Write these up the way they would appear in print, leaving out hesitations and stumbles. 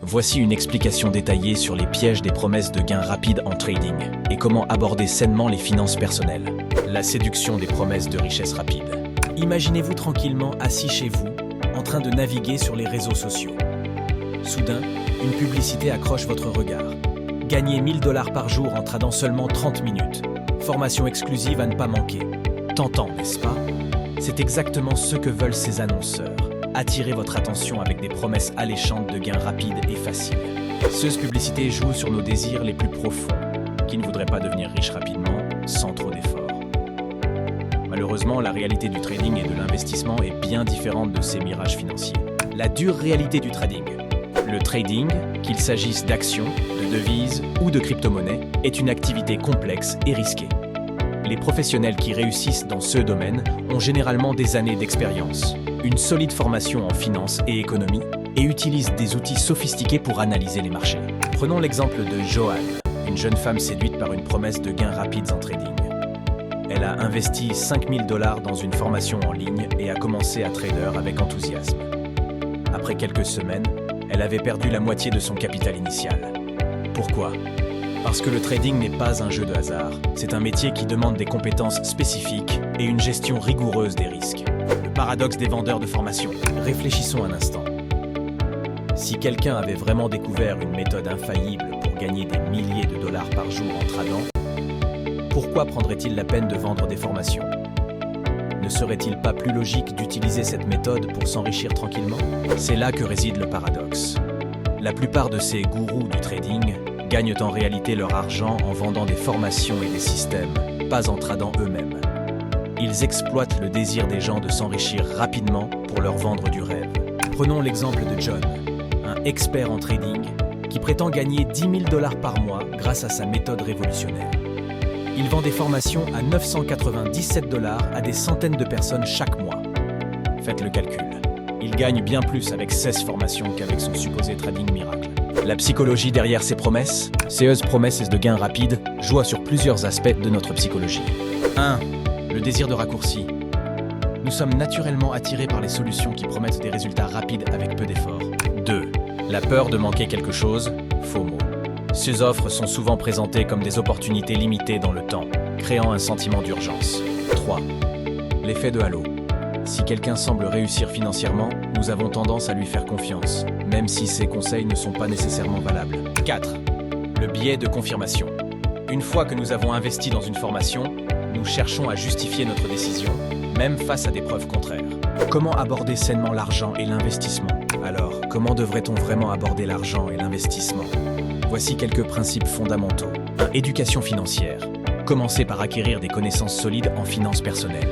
Voici une explication détaillée sur les pièges des promesses de gains rapides en trading et comment aborder sainement les finances personnelles. La séduction des promesses de richesse rapide. Imaginez-vous tranquillement assis chez vous, en train de naviguer sur les réseaux sociaux. Soudain, une publicité accroche votre regard. Gagnez 1000 $ par jour en tradant seulement 30 minutes. Formation exclusive à ne pas manquer. Tentant, n'est-ce pas? C'est exactement ce que veulent ces annonceurs. Attirer votre attention avec des promesses alléchantes de gains rapides et faciles. Ces publicités jouent sur nos désirs les plus profonds. Qui ne voudraient pas devenir riches rapidement, sans trop d'efforts? Malheureusement, la réalité du trading et de l'investissement est bien différente de ces mirages financiers. La dure réalité du trading. Le trading, qu'il s'agisse d'actions, de devises ou de crypto-monnaies, est une activité complexe et risquée. Les professionnels qui réussissent dans ce domaine ont généralement des années d'expérience, une solide formation en finance et économie, et utilisent des outils sophistiqués pour analyser les marchés. Prenons l'exemple de Joanne, une jeune femme séduite par une promesse de gains rapides en trading. Elle a investi 5000 $ dans une formation en ligne et a commencé à trader avec enthousiasme. Après quelques semaines, elle avait perdu la moitié de son capital initial. Pourquoi? Parce que le trading n'est pas un jeu de hasard. C'est un métier qui demande des compétences spécifiques et une gestion rigoureuse des risques. Le paradoxe des vendeurs de formation. Réfléchissons un instant. Si quelqu'un avait vraiment découvert une méthode infaillible pour gagner des milliers de dollars par jour en tradant, pourquoi prendrait-il la peine de vendre des formations? Ne serait-il pas plus logique d'utiliser cette méthode pour s'enrichir tranquillement? C'est là que réside le paradoxe. La plupart de ces gourous du trading gagnent en réalité leur argent en vendant des formations et des systèmes, pas en tradant eux-mêmes. Ils exploitent le désir des gens de s'enrichir rapidement pour leur vendre du rêve. Prenons l'exemple de John, un expert en trading qui prétend gagner 10 000 $ par mois grâce à sa méthode révolutionnaire. Il vend des formations à 997 $ à des centaines de personnes chaque mois. Faites le calcul. Il gagne bien plus avec 16 formations qu'avec son supposé trading miracle. La psychologie derrière ces promesses, ces promesses de gains rapides, joue sur plusieurs aspects de notre psychologie. 1. Le désir de raccourci. Nous sommes naturellement attirés par les solutions qui promettent des résultats rapides avec peu d'efforts. 2. La peur de manquer quelque chose, FOMO. Ces offres sont souvent présentées comme des opportunités limitées dans le temps, créant un sentiment d'urgence. 3. L'effet de halo. Si quelqu'un semble réussir financièrement, nous avons tendance à lui faire confiance, même si ses conseils ne sont pas nécessairement valables. 4. Le biais de confirmation. Une fois que nous avons investi dans une formation, nous cherchons à justifier notre décision, même face à des preuves contraires. Comment aborder sainement l'argent et l'investissement? Alors, comment devrait-on vraiment aborder l'argent et l'investissement? Voici quelques principes fondamentaux. 1. Éducation financière. Commencez par acquérir des connaissances solides en finances personnelles.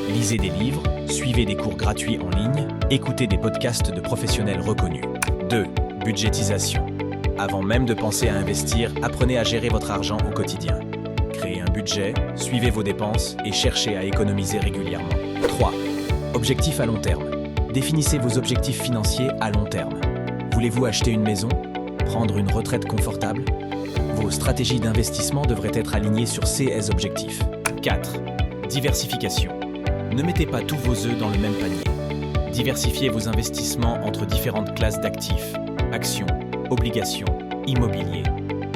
Lisez des livres, suivez des cours gratuits en ligne, écoutez des podcasts de professionnels reconnus. 2. Budgétisation. Avant même de penser à investir, apprenez à gérer votre argent au quotidien. Créez un budget, suivez vos dépenses et cherchez à économiser régulièrement. 3. Objectifs à long terme. Définissez vos objectifs financiers à long terme. Voulez-vous acheter une maison? Prendre une retraite confortable? Vos stratégies d'investissement devraient être alignées sur ces objectifs. 4. Diversification. Ne mettez pas tous vos œufs dans le même panier. Diversifiez vos investissements entre différentes classes d'actifs, actions, obligations, immobilier,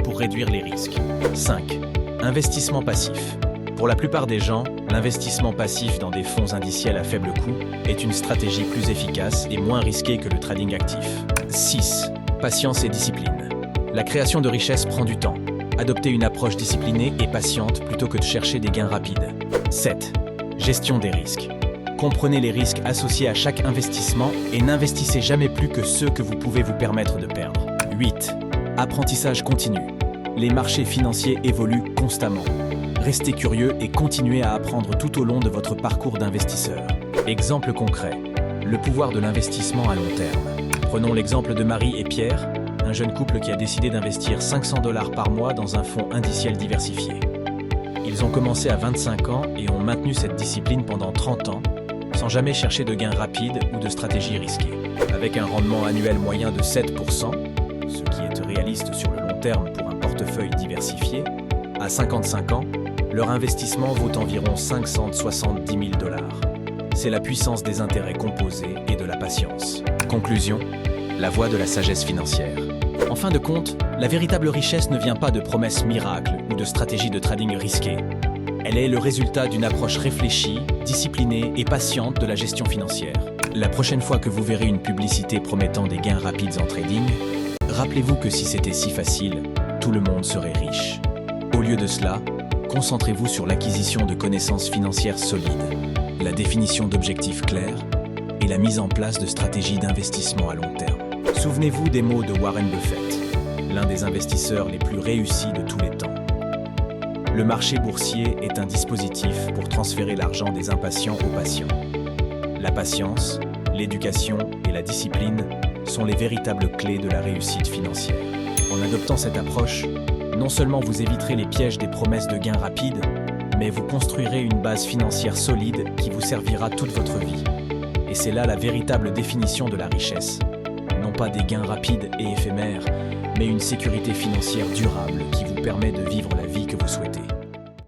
pour réduire les risques. 5. Investissement passif. Pour la plupart des gens, l'investissement passif dans des fonds indiciels à faible coût est une stratégie plus efficace et moins risquée que le trading actif. 6. Patience et discipline. La création de richesse prend du temps. Adoptez une approche disciplinée et patiente plutôt que de chercher des gains rapides. 7. Gestion des risques. Comprenez les risques associés à chaque investissement et n'investissez jamais plus que ceux que vous pouvez vous permettre de perdre. 8. Apprentissage continu. Les marchés financiers évoluent constamment. Restez curieux et continuez à apprendre tout au long de votre parcours d'investisseur. Exemple concret. Le pouvoir de l'investissement à long terme. Prenons l'exemple de Marie et Pierre, un jeune couple qui a décidé d'investir 500 $ par mois dans un fonds indiciel diversifié. Ils ont commencé à 25 ans et ont maintenu cette discipline pendant 30 ans, sans jamais chercher de gains rapides ou de stratégies risquées. Avec un rendement annuel moyen de 7%, ce qui est réaliste sur le long terme pour un portefeuille diversifié, à 55 ans, leur investissement vaut environ 570 000 $. C'est la puissance des intérêts composés et de la patience. Conclusion, la voie de la sagesse financière. En fin de compte, la véritable richesse ne vient pas de promesses miracles ou de stratégies de trading risquées. Elle est le résultat d'une approche réfléchie, disciplinée et patiente de la gestion financière. La prochaine fois que vous verrez une publicité promettant des gains rapides en trading, rappelez-vous que si c'était si facile, tout le monde serait riche. Au lieu de cela, concentrez-vous sur l'acquisition de connaissances financières solides, la définition d'objectifs clairs et la mise en place de stratégies d'investissement à long terme. Souvenez-vous des mots de Warren Buffett, l'un des investisseurs les plus réussis de tous les temps. Le marché boursier est un dispositif pour transférer l'argent des impatients aux patients. La patience, l'éducation et la discipline sont les véritables clés de la réussite financière. En adoptant cette approche, non seulement vous éviterez les pièges des promesses de gains rapides, mais vous construirez une base financière solide qui vous servira toute votre vie. Et c'est là la véritable définition de la richesse. Non pas des gains rapides et éphémères, mais une sécurité financière durable qui vous permet de vivre la